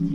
Hey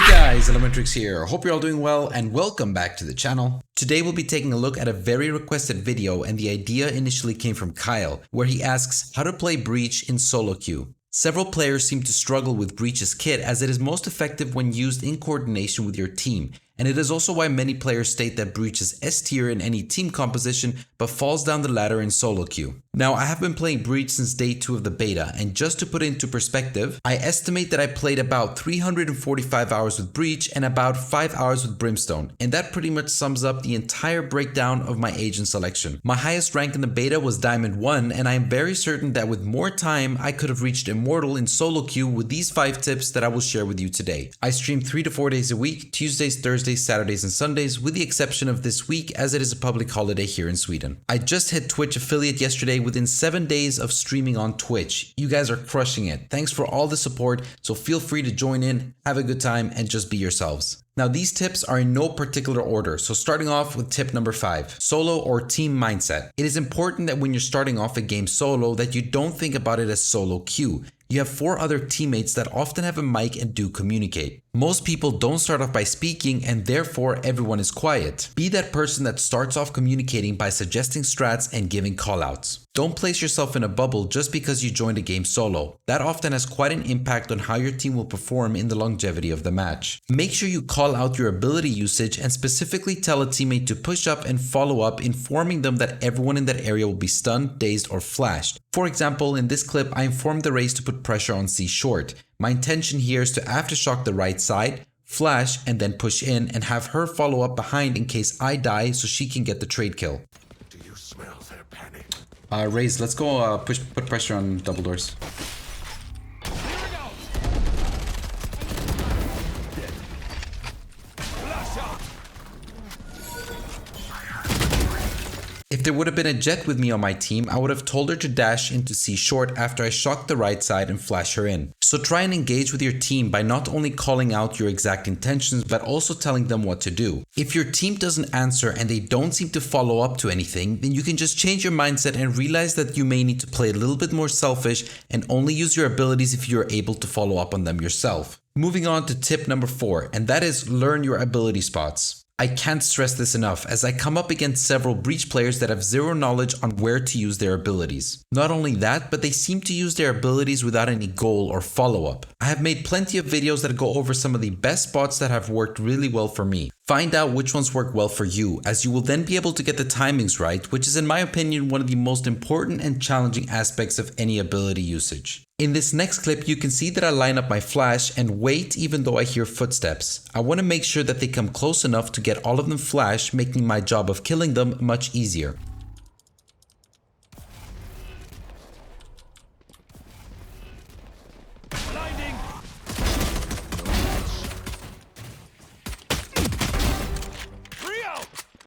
guys, LMNTRIX here. Hope you're all doing well and welcome back to the channel. Today we'll be taking a look at a very requested video, and the idea initially came from Kyle, where he asks how to play Breach in solo queue. Several players seem to struggle with Breach's kit as it is most effective when used in coordination with your team, and it is also why many players state that Breach is S tier in any team composition but falls down the ladder in solo queue. Now, I have been playing Breach since day 2 of the beta, and just to put it into perspective, I estimate that I played about 345 hours with Breach and about 5 hours with Brimstone, and that pretty much sums up the entire breakdown of my agent selection. My highest rank in the beta was Diamond 1, and I am very certain that with more time I could have reached Immortal in solo queue with these 5 tips that I will share with you today. I stream 3 to 4 days a week, Tuesdays, Thursdays, Saturdays and Sundays, with the exception of this week as it is a public holiday here in Sweden. I just hit Twitch affiliate yesterday within 7 days of streaming on Twitch. You guys are crushing it. Thanks for all the support, so feel free to join in, have a good time, and just be yourselves. Now, these tips are in no particular order, so starting off with tip number 5, solo or team mindset. It is important that when you're starting off a game solo that you don't think about it as solo queue. You have 4 other teammates that often have a mic and do communicate. Most people don't start off by speaking, and therefore everyone is quiet. Be that person that starts off communicating by suggesting strats and giving callouts. Don't place yourself in a bubble just because you joined a game solo. That often has quite an impact on how your team will perform in the longevity of the match. Make sure you call out your ability usage and specifically tell a teammate to push up and follow up, informing them that everyone in that area will be stunned, dazed, or flashed. For example, in this clip, I informed the race to put pressure on C short. My intention here is to aftershock the right side, flash, and then push in and have her follow up behind in case I die so she can get the trade kill. Do you smell their panic? Raze, let's go put pressure on double doors. If there would have been a Jet with me on my team, I would have told her to dash into C short after I shocked the right side and flash her in. So try and engage with your team by not only calling out your exact intentions, but also telling them what to do. If your team doesn't answer and they don't seem to follow up to anything, then you can just change your mindset and realize that you may need to play a little bit more selfish and only use your abilities if you're able to follow up on them yourself. Moving on to tip number 4, and that is learn your ability spots. I can't stress this enough, as I come up against several Breach players that have zero knowledge on where to use their abilities. Not only that, but they seem to use their abilities without any goal or follow-up. I have made plenty of videos that go over some of the best spots that have worked really well for me. Find out which ones work well for you, as you will then be able to get the timings right, which is in my opinion one of the most important and challenging aspects of any ability usage. In this next clip, you can see that I line up my flash and wait even though I hear footsteps. I want to make sure that they come close enough to get all of them flash, making my job of killing them much easier.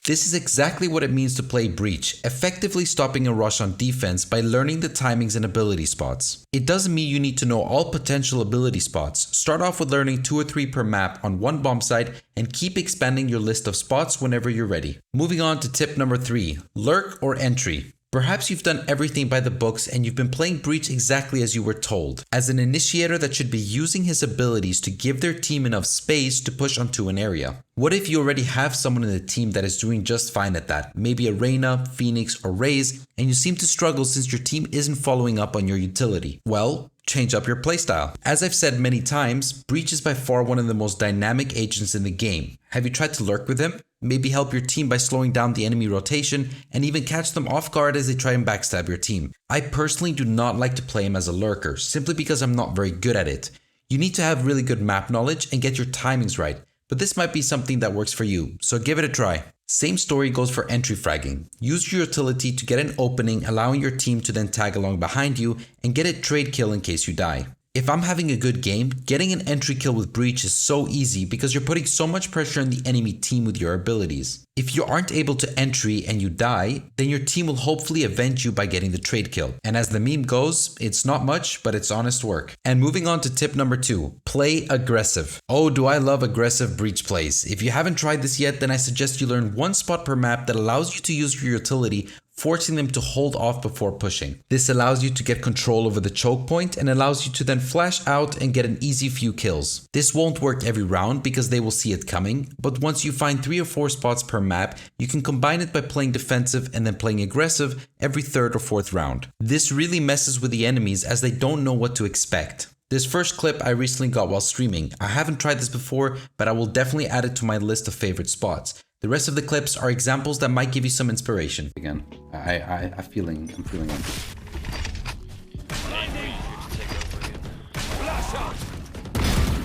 This is exactly what it means to play Breach, effectively stopping a rush on defense by learning the timings and ability spots. It doesn't mean you need to know all potential ability spots. Start off with learning 2 or 3 per map on one bomb site and keep expanding your list of spots whenever you're ready. Moving on to tip number 3, lurk or entry. Perhaps you've done everything by the books and you've been playing Breach exactly as you were told. As an initiator that should be using his abilities to give their team enough space to push onto an area. What if you already have someone in the team that is doing just fine at that? Maybe a Reyna, Phoenix, or Raze, and you seem to struggle since your team isn't following up on your utility. Well, change up your playstyle. As I've said many times, Breach is by far one of the most dynamic agents in the game. Have you tried to lurk with him? Maybe help your team by slowing down the enemy rotation and even catch them off guard as they try and backstab your team. I personally do not like to play him as a lurker, simply because I'm not very good at it. You need to have really good map knowledge and get your timings right, but this might be something that works for you, so give it a try. Same story goes for entry fragging. Use your utility to get an opening, allowing your team to then tag along behind you and get a trade kill in case you die. If I'm having a good game, getting an entry kill with Breach is so easy because you're putting so much pressure on the enemy team with your abilities. If you aren't able to entry and you die, then your team will hopefully avenge you by getting the trade kill. And as the meme goes, it's not much, but it's honest work. And moving on to tip number 2, play aggressive. Oh, do I love aggressive Breach plays. If you haven't tried this yet, then I suggest you learn one spot per map that allows you to use your utility forcing them to hold off before pushing. This allows you to get control over the choke point and allows you to then flash out and get an easy few kills. This won't work every round because they will see it coming, but once you find 3 or 4 spots per map, you can combine it by playing defensive and then playing aggressive every 3rd or 4th round. This really messes with the enemies as they don't know what to expect. This first clip I recently got while streaming. I haven't tried this before, but I will definitely add it to my list of favorite spots. The rest of the clips are examples that might give you some inspiration. Again, I'm feeling it.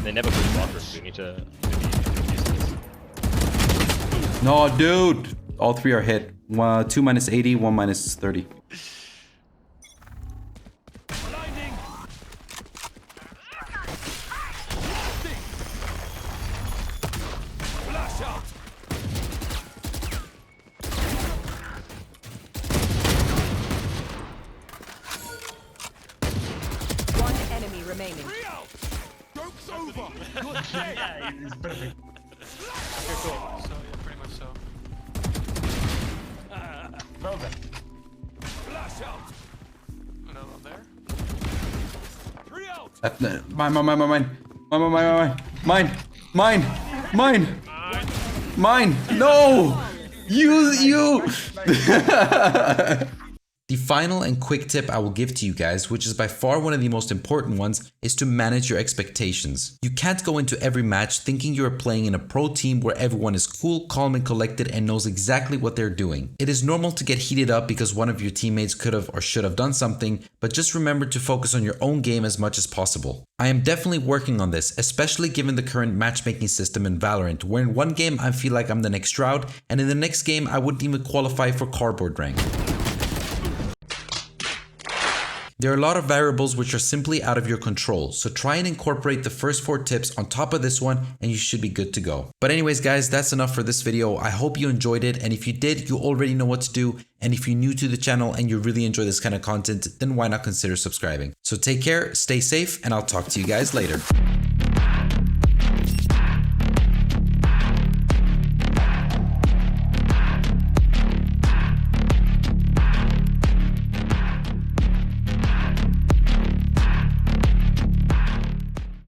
They never put blockers. We need to use this. No, dude! All 3 are hit. 2 minus 80, 1 minus 30. One enemy remaining. Joke's over! Yeah, it's perfect. Okay, cool. So, yeah, pretty much so. Well done. Flash out! Another one there. Three out! Mine! No! You! The final and quick tip I will give to you guys, which is by far one of the most important ones, is to manage your expectations. You can't go into every match thinking you are playing in a pro team where everyone is cool, calm and collected and knows exactly what they're doing. It is normal to get heated up because one of your teammates could have or should have done something, but just remember to focus on your own game as much as possible. I am definitely working on this, especially given the current matchmaking system in Valorant, where in one game I feel like I'm the next Shroud, and in the next game I wouldn't even qualify for cardboard rank. There are a lot of variables which are simply out of your control, so try and incorporate the first 4 tips on top of this one and you should be good to go. But anyways guys, that's enough for this video. I hope you enjoyed it, and if you did, you already know what to do, and if you're new to the channel and you really enjoy this kind of content, then why not consider subscribing. So take care, stay safe, and I'll talk to you guys later.